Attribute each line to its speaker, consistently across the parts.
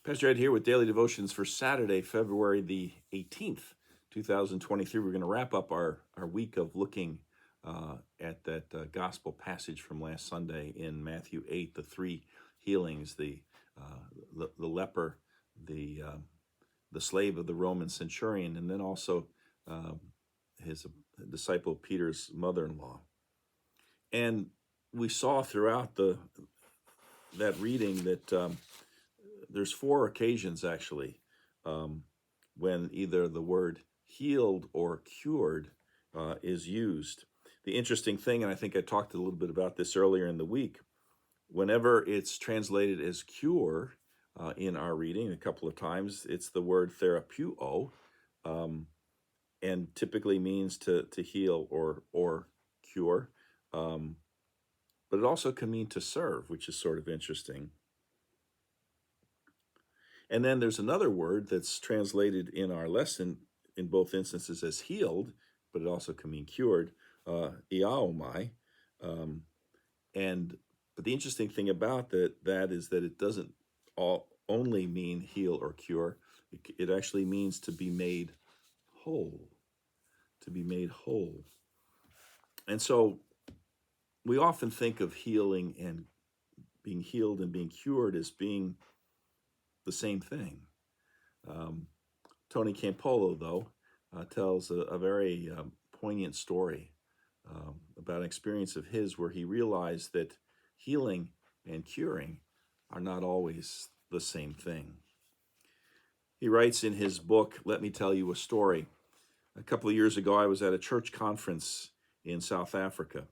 Speaker 1: Pastor Ed here with Daily Devotions for Saturday, February the 18th, 2023. We're going to wrap up our week of looking at that gospel passage from last Sunday in Matthew 8, the three healings, the leper, the slave of the Roman centurion, and then also his disciple Peter's mother-in-law. And we saw throughout that reading that there's four occasions actually when either the word healed or cured is used. The interesting thing, and I think I talked a little bit about this earlier in the week, whenever it's translated as cure in our reading a couple of times, it's the word therapeuo, and typically means to heal or cure. But it also can mean to serve, which is sort of interesting. And then there's another word that's translated in our lesson in both instances as healed, but it also can mean cured, iaomai. But the interesting thing about that is that it doesn't only mean heal or cure. It actually means to be made whole, to be made whole. And so we often think of healing and being healed and being cured as being the same thing. Tony Campolo, though, tells a very poignant story about an experience of his where he realized that healing and curing are not always the same thing. He writes in his book, Let Me Tell You a Story. A couple of years ago, I was at a church conference in South Africa.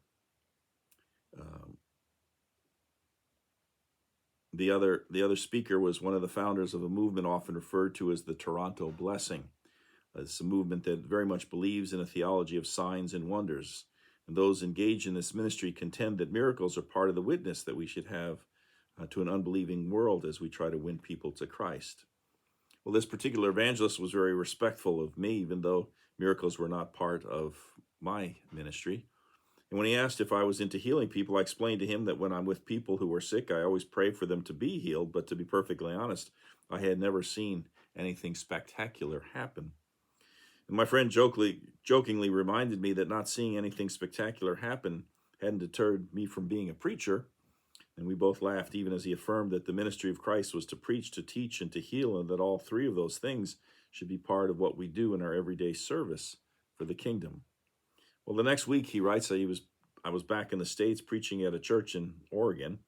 Speaker 1: The other speaker was one of the founders of a movement often referred to as the Toronto Blessing. It's a movement that very much believes in a theology of signs and wonders. And those engaged in this ministry contend that miracles are part of the witness that we should have to an unbelieving world as we try to win people to Christ. Well, this particular evangelist was very respectful of me, even though miracles were not part of my ministry. And when he asked if I was into healing people, I explained to him that when I'm with people who are sick, I always pray for them to be healed. But to be perfectly honest, I had never seen anything spectacular happen. And my friend jokingly reminded me that not seeing anything spectacular happen hadn't deterred me from being a preacher. And we both laughed, even as he affirmed that the ministry of Christ was to preach, to teach, and to heal, and that all three of those things should be part of what we do in our everyday service for the kingdom. Well, the next week, he writes that I was back in the States preaching at a church in Oregon,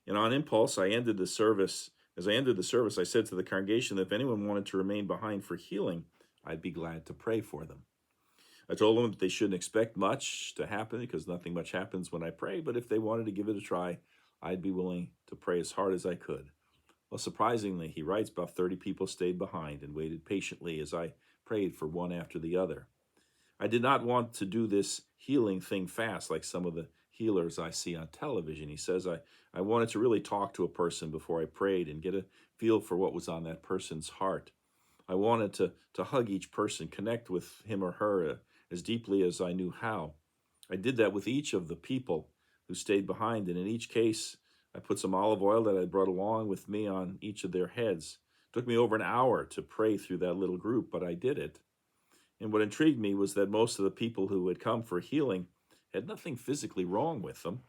Speaker 1: and on impulse, As I ended the service, I said to the congregation that if anyone wanted to remain behind for healing, I'd be glad to pray for them. I told them that they shouldn't expect much to happen because nothing much happens when I pray, but if they wanted to give it a try, I'd be willing to pray as hard as I could. Well, surprisingly, he writes, about 30 people stayed behind and waited patiently as I prayed for one after the other. I did not want to do this healing thing fast like some of the healers I see on television. He says, I wanted to really talk to a person before I prayed and get a feel for what was on that person's heart. I wanted to hug each person, connect with him or her as deeply as I knew how. I did that with each of the people who stayed behind, and in each case, I put some olive oil that I brought along with me on each of their heads. It took me over an hour to pray through that little group, but I did it. And what intrigued me was that most of the people who had come for healing had nothing physically wrong with them.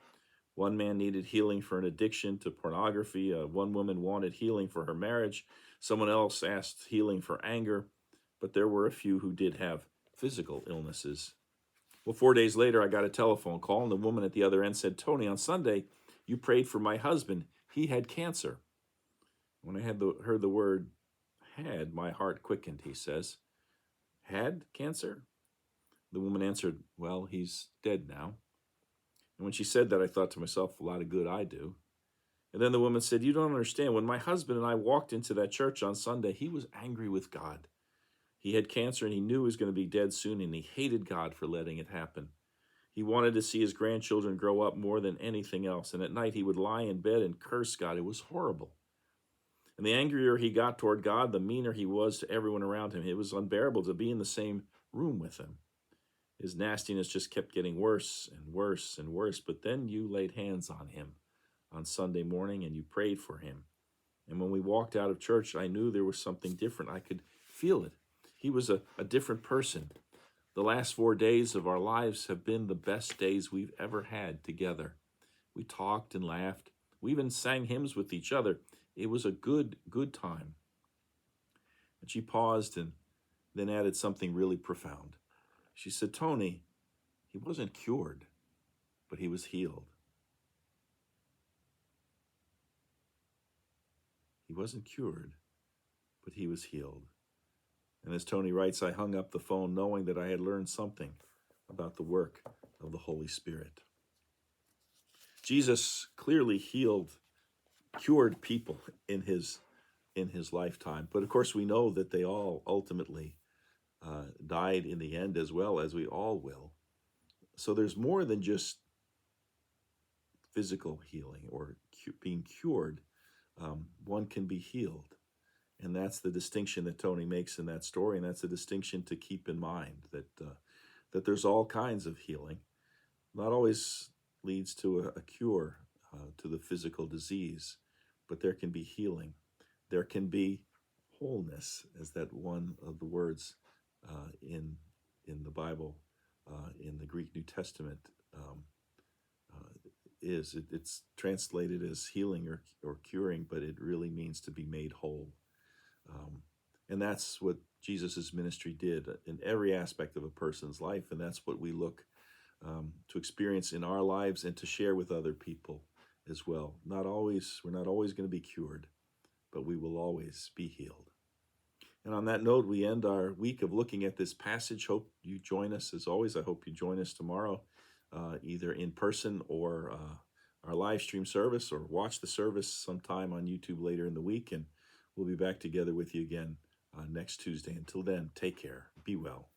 Speaker 1: One man needed healing for an addiction to pornography. One woman wanted healing for her marriage. Someone else asked healing for anger. But there were a few who did have physical illnesses. Well, 4 days later, I got a telephone call, and the woman at the other end said, Tony, on Sunday, you prayed for my husband. He had cancer. When I heard the word had, my heart quickened, he says. Had cancer? The woman answered, well, he's dead now. And when she said that, I thought to myself, a lot of good I do. And then the woman said, you don't understand. When my husband and I walked into that church on Sunday, he was angry with God. He had cancer and he knew he was going to be dead soon, and he hated God for letting it happen. He wanted to see his grandchildren grow up more than anything else. And at night he would lie in bed and curse God. It was horrible. And the angrier he got toward God, the meaner he was to everyone around him. It was unbearable to be in the same room with him. His nastiness just kept getting worse and worse and worse. But then you laid hands on him on Sunday morning and you prayed for him. And when we walked out of church, I knew there was something different. I could feel it. He was a different person. The last 4 days of our lives have been the best days we've ever had together. We talked and laughed. We even sang hymns with each other. It was a good time. And she paused and then added something really profound. She said, Tony, he wasn't cured, but he was healed. He wasn't cured, but he was healed. And as Tony writes, I hung up the phone knowing that I had learned something about the work of the Holy Spirit. Jesus clearly cured people in his lifetime. But of course, we know that they all ultimately died in the end, as well as we all will. So there's more than just physical healing or being cured. One can be healed. And that's the distinction that Tony makes in that story, and that's a distinction to keep in mind, that there's all kinds of healing. Not always leads to a cure to the physical disease, but there can be healing. There can be wholeness, as that one of the words in the Bible, in the Greek New Testament, is. It's translated as healing or curing, but it really means to be made whole. And that's what Jesus' ministry did in every aspect of a person's life, and that's what we look to experience in our lives and to share with other people as well. We're not always going to be cured, but we will always be healed. And on that note, we end our week of looking at this passage. Hope you join us. As always, I hope you join us tomorrow, either in person or our live stream service, or watch the service sometime on YouTube later in the week. And we'll be back together with you again next Tuesday. Until then, take care. Be well.